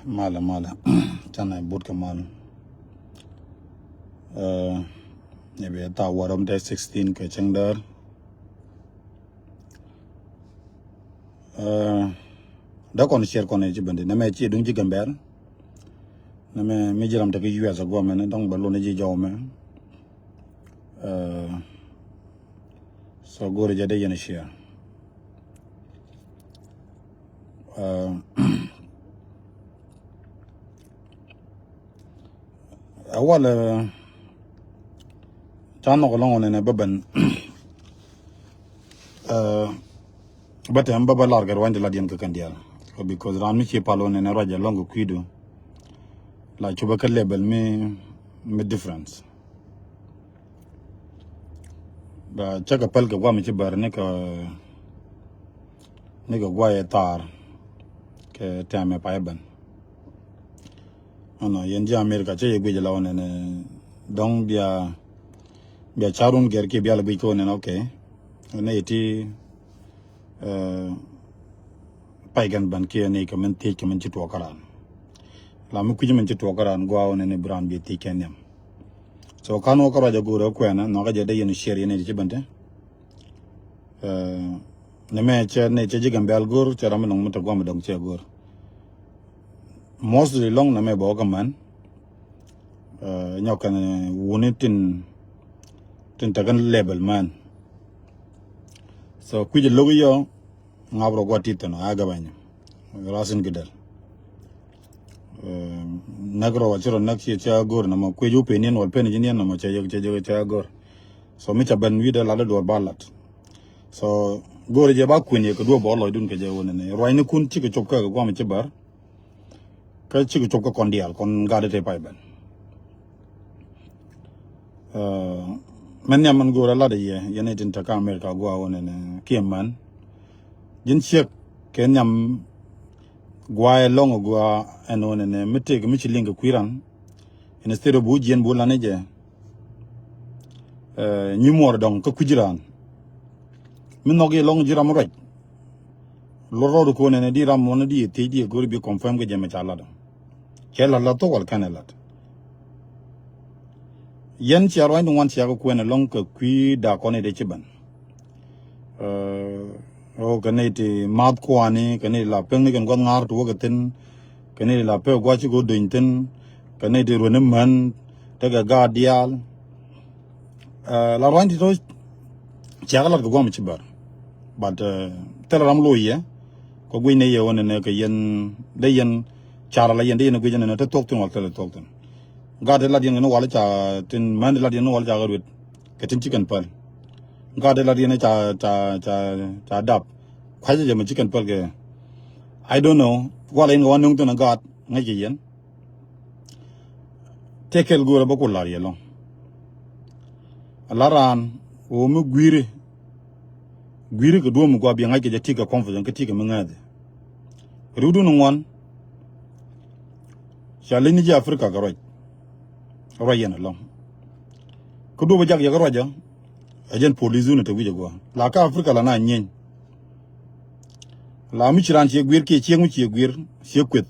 mala chana but kamal maybe ta waram day 16 ke chengdar da kon share kon ji bande na me chi dung ji gamber na me mi jiram ta ke US go me dong ba lo ne ji jaw me so go re jade yen share awal chano ko long ne baban but am baba largar wande la dien ka kandial because ran mi chi palo ne raja long kuidu la chuba ka label me difference ba chaka pal ka gwa mi chi bar ne ka gwa ya tar ke tame pa ban ana yenji America che yegwe la one ne dong bia charun ger ke bia la bi ko ne okay ne iti paigan ban ke ne ka men te ke men ci to karan la mu ku ji men ci to karan gwa one ne brand bi ti kenyam so kanu ko raja go ro ko na no ga je de yen share ne ci bante ne me che ne che jigam bal gor che ram no mu ta gwa ma dong che gor mostly long na me bo ka man nyokan wonitin tin tagan label man so ku je logo yo ngabro gwa titano aga banya rasin gidal nagro wa chiro nakchi cha gor na ma ku ju penin wal pen jinian na ma cha yeg cha gor so mi cha ban wi de la do balat so gor je ba kunye ko do bo lo dun ke je wona ne roi ne kun chi ko chop ka ko ma chi bar ka chi ko chop ka kondial kon ga de te pai ban man man gor la de ye yene tin ta ka America go wona ne kiem man jin chek ke nyam gwa long gwa eno ne mite ke mi chi linga kwiran instead of bu jien bu la ne je ni mor dong ka kujiran min nogi long jiram roj loro ko ne di ram wona di te di gor bi confirm ke jeme chala do kela la to wal kanelat yen ci arwa ndon wan ci ko ne long ka kwi da ko ne de ciban o kanete mat ko ani kanete la peng ne kan gon ngar to ga ten kanete la pe gwa ci go do inten kanete ro ne man daga ga dial la rwandi to ci ala ko gwa mi ci bar but teleram lo ye ko gwi ne ye wona ne ka yen de yen chara la yen de ne gwi ne te tok tun wal tele tok tun ga de la yen no wala cha tin man de la yen no wala cha ga wit ke tin chicken pal ga de la yen cha dap kwaje je ma chicken pal ke I don't know wala in wonung tun ga ngai je yen tekel go ba ko la ye long alaran o mu gwire ko do mu gwa bi ngai je tika confidence ke tika mangade rudu no wan shalini ji Africa ga royen long ko do ba jag ya ga roja ajen police ne to wije gwa la ka Africa la na nyen la mi chiran che gwir ke che mu che gwir che kwet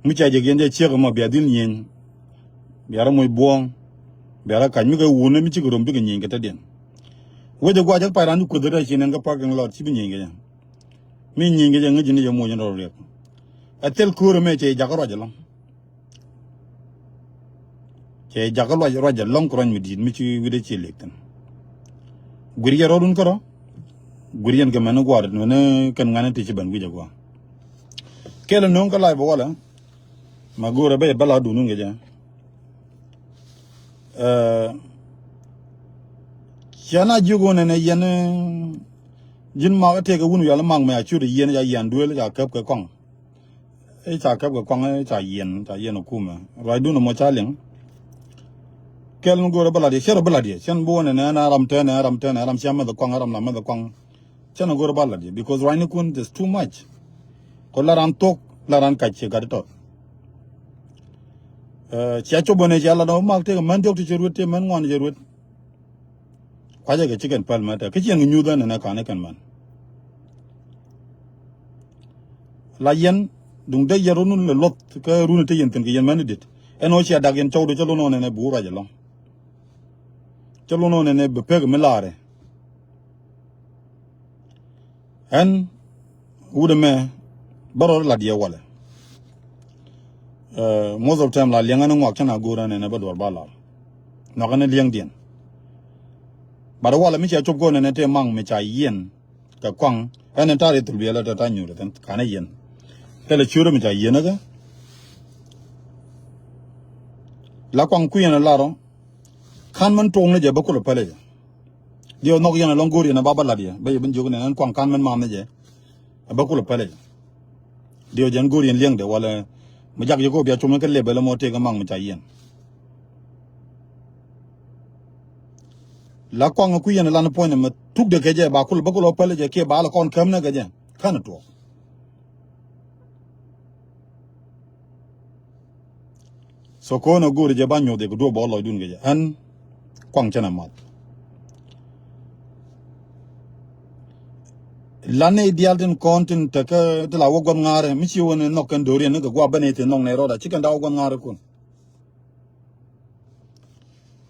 mu cha je gende che ma bi adil nyen biara moy buong biara kan mi ga wona mi ci grom bi ga nyen ga ta den wije gwa jak paran ku da chi ne ga parking lot ci bi nyen ga mi nyen ga ngi ni je mo nyen ro rek atel ko me che jag roja long che jagal roja long kron mi dit mi ci wide ci lektan guriya rodun koro guriyan ga mena gwar no ne kan ngana ti ci ban wije gwa kela non ka lay bo wala ma gora be bala du nu ngeja yana jugo ne yen jin ma te ga wunu yalla mang ma chu de yen ya yan duel ja kap ka kong cha kap ka kong cha yen ku ma rai du no mo cha leng kel ngoro baladi shero baladi chen bone na ram chama the kwang ram na the kwang chen ngoro baladi because right kun is too much ko laran tok laran ka che gadto chia cho bone ja la no mak te man jok te rut te man ngon je rut kwa je ke chicken pal ma ta ke chen nyu da na ka ne kan man la yen dung de yarunun le lot ka runu te yenten ke yen manidit eno chi adag yen chawdo chalo no ne bura jalo chalo no ne be peg melare en wude me baror la dia wala most of time la lianga no ngak chana gura ne bador bala no kana liang dien bara wala mi cha chop go ne te mang me cha yen ka kwang en tare tulbiela ta tanyu den kana yen tele chure mi cha yen ga la kwang kuyen la ro kan man tong ne je bakul pale je dio nok yen long gori na baba la dia be ben jogne nan kwang kan man mam ne je bakul pale je dio jan gori liang de wala mu jak yo ko bia chum ke lebel mo te ga mang mi cha yen la kwang kuyen la na point ma tuk de ke je bakul pale je ke ba la kon kam na ga je kan to so ko na gori je banyo de do bo lo dun ge an kwang chana mat lane ideal den content ta ka de la wogon ngare mi ci wona no kan dori ne ga gwa bane te nong ne roda ci kan da wogon ngare kun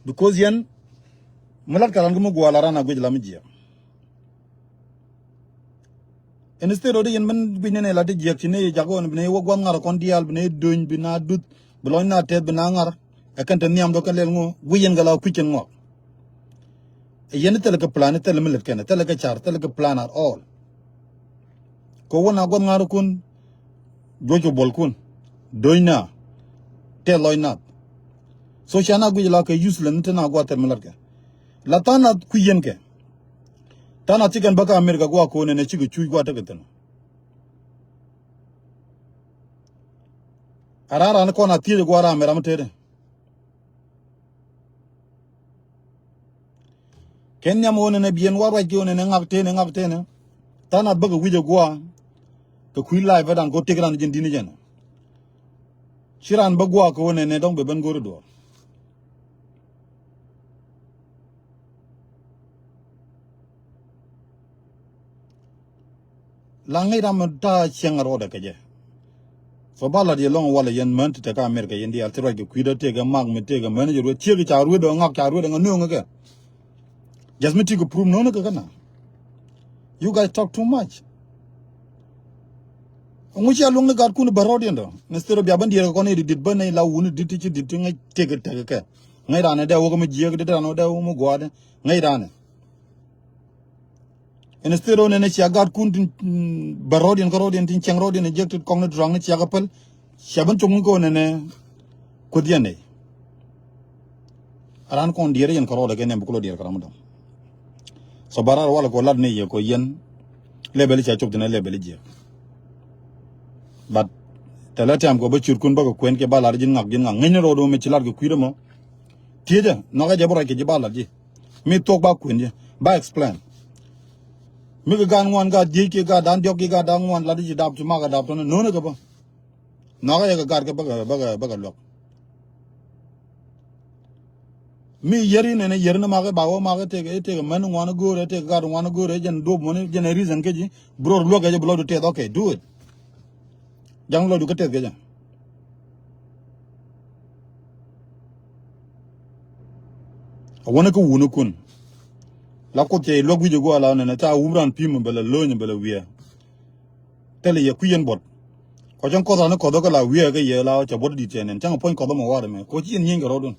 because yan mulat kalan gumu gwa la rana gwe la mi jiya instead of yan man bi ne la de jiya ci ne jago ne wogon ngare kon dial bi ne doñ bi na dut bi lo na te bi na ngar e kan te niam do kan lel ngo guyen ga la kuchen ngo yen te la ka plan te la mi let ken te la ka char te la ka plan at all ko wona gon ngaru kun jojo bol kun doina te loina so shana gu la ka useless tana gwa terminar ka la tana ku yen ke tana chicken baka america gwa ko ne chigu chui gwa ta gatan arara na ko na tire gwa ra mera mtere kenya mo ne bien warwa gi ne ngakte ne tana baga wije gwa ka kui live dan go tegran jin dini jen shiran bagwa ko ne dong be ben goro do la ngai ram ta cheng ro da ke so bala di long wala yen man te ka america yen di altra ge kui da te ga mag me te ga manager ro che ga cha ru do ngak cha ru da ngano nga just me ti go prove no ka kana you guys talk too much nguchi alung na gar kun barodi ndo nestero biaban di ko ne di bane la wunu di ti di ngai tege tege ke ngai rana da wo ko me jiye de da no da wo mo gwade ngai rana nestero ne ci agar kun barodi ko rodi tin cheng rodi ne jektu kong na drang ne ci agapal shaban chung ko ne ko diane aran kon dire yen ko roda ke ne bu ko dire karam dam so barar wala ko lad ne ye ko yen lebel ci chok dina lebel je but teletam go ba churkun ba ko kwen ke balar jin ngak ngene rodo me chilar go kwira mo tieja no ga jabora ke balar ji mi tok ba kwen je ba explain mi ga gan wan ga ji ke ga dan jok ga dan wan la di dab tu ma ga dab to no ne ga ba no ga gar ke ba lok mi yeri ne yer na ma ga ba wo ma ga te ga man wan go re te ga wan go re jen do mo ne jen reason ke ji bro lo ga je blow te okay do it jang lo du ka tet ga wona ko wunu kun la ko te lo gu go ala na ta umran pim bela lo ni bela wiya tele ye kuyen bot ko jang ko da na ko do ka la wiya ga ye la cha bot di tenen jang point ko do mo wa me ko ji yen ga rodun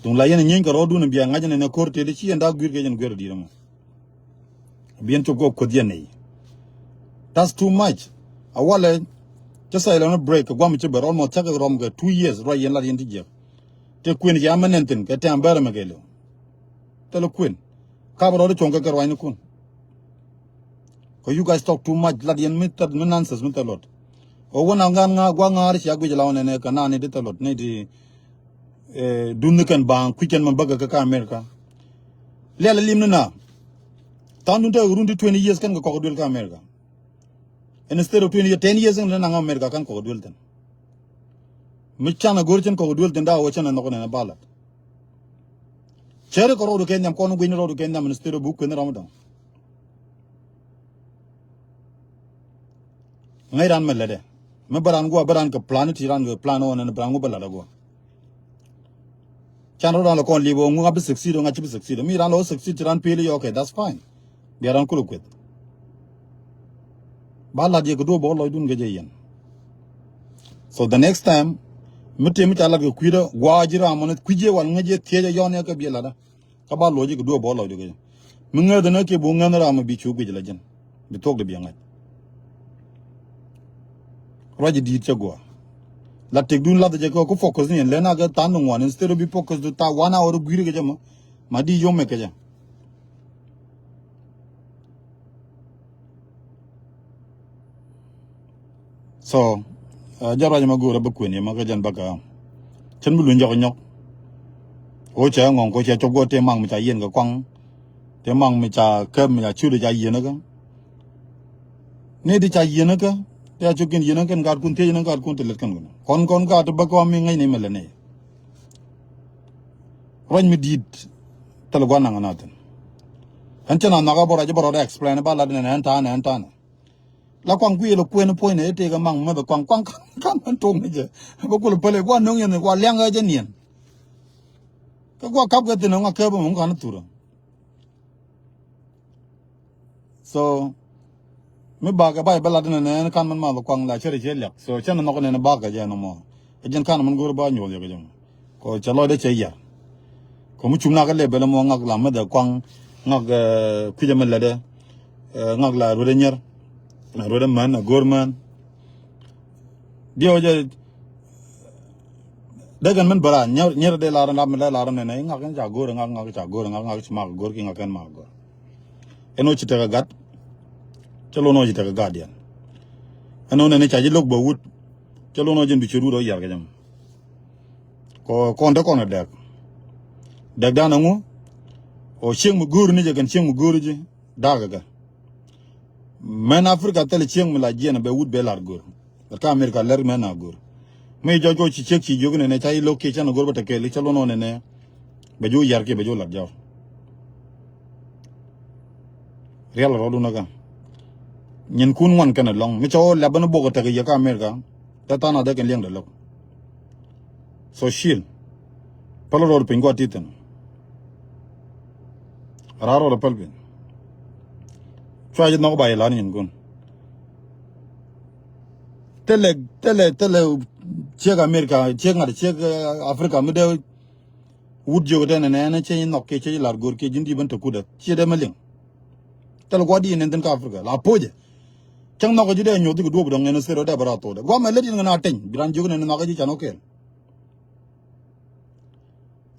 tung la yen nyen ga rodun biya ngaje ne ko te de ci enda gur ga jen gur di mo bien to go ko diene that's too much awale just say on a break go mi be almost take rom ga 2 years right yen la yen di te queen ya manenten ke te ambara magelo te lo queen ka bro de chonga ka rwani kun ko you guys talk too much la yen mit nonsense mit lot o wona nga gwa nga ri ya gwe la wona ne ka na ne de lot ne di dun kan bang quicken man baga ka america lela limna na tandun te rundi 20 years kan ko dul ka america and instead of 10 years na nga america kan ko dul tan mi chana gorchen ko dul tan da wo chana no na bala chere ko ro ke nyam ko no gwini ro ke nyam instead of book ne ramadan ngai ran melade me baran ka plan ti ran ga plan on na brangu balada go channel ran ko libo ngu ngab succeed nga chi succeed mi ran lo succeed ran pele okay that's fine bi ran ko kwet bala die ko do bo lo dun ga yen so the next time mute mi tala ga kwira gwajira amana kwije wal ngaje teje yone ka bi lada ka ba loji ko do bo lo de ga mi nga da na ke bo nga na ra ma bi chu bi la jen bi tok de bi nga raji di chagwa la tek dun la de ko focus ni le na ga tan no one instead of be focus do ta 1 hour gwiri ga jama ma di yome ka ja so jara ma go ra ba ko ni ma ga jan ba ka chen bu lu njok nyok o cha ngong ko cha chogo te mang mi cha yen ga kwang te mang mi cha ke mi cha chu de cha yen ga ne di cha yen ga te chu kin yen ga gar kun te yen ga kun te let kan kon ga to ba ko mi ngai ni mel ne roñ mi dit tal go na ngana tan an cha na ga bora je bora explain ba la de na ta la kwang kwi lo kwen po ne te ga mang ma ba kwang kan tong ne je ba ko lo pele kwa nong yen kwa lyang ga je nien ka kwa kap ga te no nga ka ba mo kan tu so me ba ga ba la de ne kan man ma ba kwang la chere je lyak so chen no ko ne ba ga je no mo jen kan man go ba nyol ga jam ko cha lo de che ya ko mu chum na ga le be mo ngak la ma da kwang ngak ku je ma la de ngak la ro de nyer na ro de man na gorman dio je dagan man bara nyer de la ran ne ngak ja gor ngak ja gor ngak ma gor ki ngak ma gor eno ci ta gat ci lo no ci ta guardian eno ne cha ji lok bo wut ci lo no jin bi ci ru do yar ga jam ko nda ko na dak da na ngu o cheng mu gor ni je gan cheng mu gor ji daga ga men afrika tele cheng mu la jena be wut be lar gor ka amerika ler men na gor me jojo ci chek ci jogne ne tay location gor ba ta ke li ci lo no ne be jo yar ke be jo lar jaw real rodu na ga nyen kun wan kana long mi cho la bana bogo ta ga ka amerika ta na da ken leng da lo so shil palo ro pingo titan raro la palbin try no ba la nyen kun tele chega amerika chega afrika mi de wud jogo de ne che no ke che lar gor ke jindi ban ta kuda che de maleng tel gwadi ne den ka afrika la poje chang no ko jude nyodu ko do ne sero de barato de gwa ma ledi ngana ten biran jogo ne na ga ji chano ke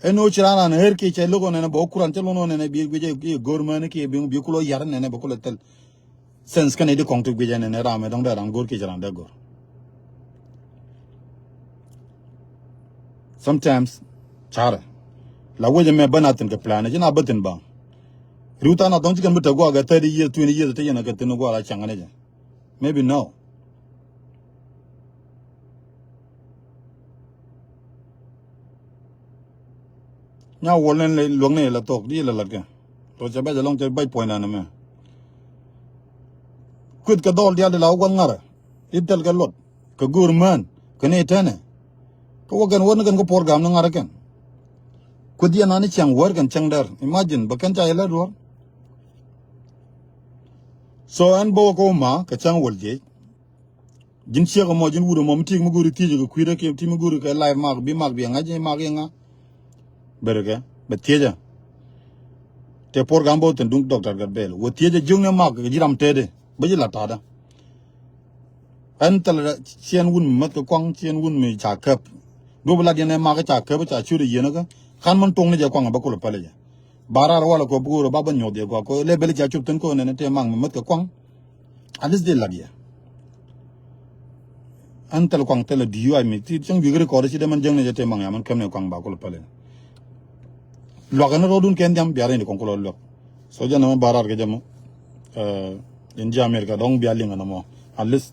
eno chirana ne her ke che logo ne bo kuran che lono ne bi je gor ma ne ke bi kulo yar ne bo kulo tel sense kan de kong tu bi je ne ra me dong da ran gor ke jaran de gor sometimes chara la woje me banatin ke plan je na batin ba ruta na don't kan buta go ga 30 years 20 years te yana ka tinu go ala changane je maybe no nya wolen le longne la tok di la ga to je ba je long je bai point na me kut ka dol dia de la go ngara itel ka lot ka gurman ka ne tane ko wagan won kan ko program na ngara kan kut dia na ni chang war kan chang dar imagine bakan cha ela ro so an bo ko ma ka chang wol je jin chego mo jin wuro mom ti mu guri ti ko kuira ke ti mu guri ka live mag bi ngaje mag nga berge betieja te program bo ten dung doctor gadbel wo tieja jungne mag jiram tede baji la tada an tal chien wun mat ko kwang chien wun mi cha kap do bla dene mag cha kap cha chu de yena ka kan man tong ne je kwang ba ko le pale ja barar wala ko buguro baba nyode ko le bel cha chu ten ko ne te mang mat ko kwang alis de la dia an tal kwang tel diu ai mi ti chang bi gre ko de man jeng ne je te mang ya man kam ne kwang ba ko le pale lo ga na rodun ken jam biare ni kon ko lo so jana ma barar ke jam in ja amerika dong biali ngana mo alis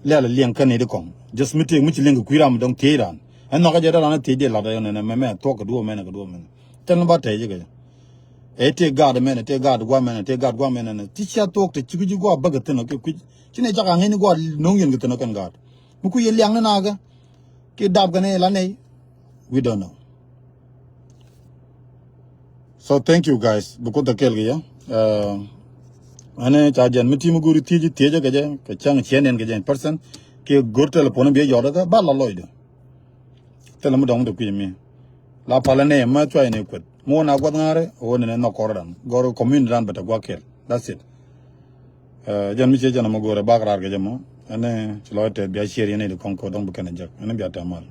le la liang kan ne de kong just mi te mu chi leng ku ram dong te ran an no ga je da na te de la da ne me to ko do me na ko do me ten ba te je ga Ete guard men, te guard woman, te guard woman, and teacher talk to Chikuji go bagatin, okay, Chinajaka, any go no yin get an guard. Muku Yang Naga, Kidabgane Lane, we don't know. So thank you guys. Because the Kelgia, ane charge and Mitimuguri Tiji Teja Gaja, Kachang Chen and Gajan person, K go telephone be Yoda, Bala Lloyd. Tell them down to me. La Palane, Matwa and Equid. More na Guanare, or in a no corridor. Go to commune run but a guakel. That's it. Jan Michel Janamogora Bagra Gajamo, and then Chilote be a share in the Concord on Buchanan Jack, and a Biatamal.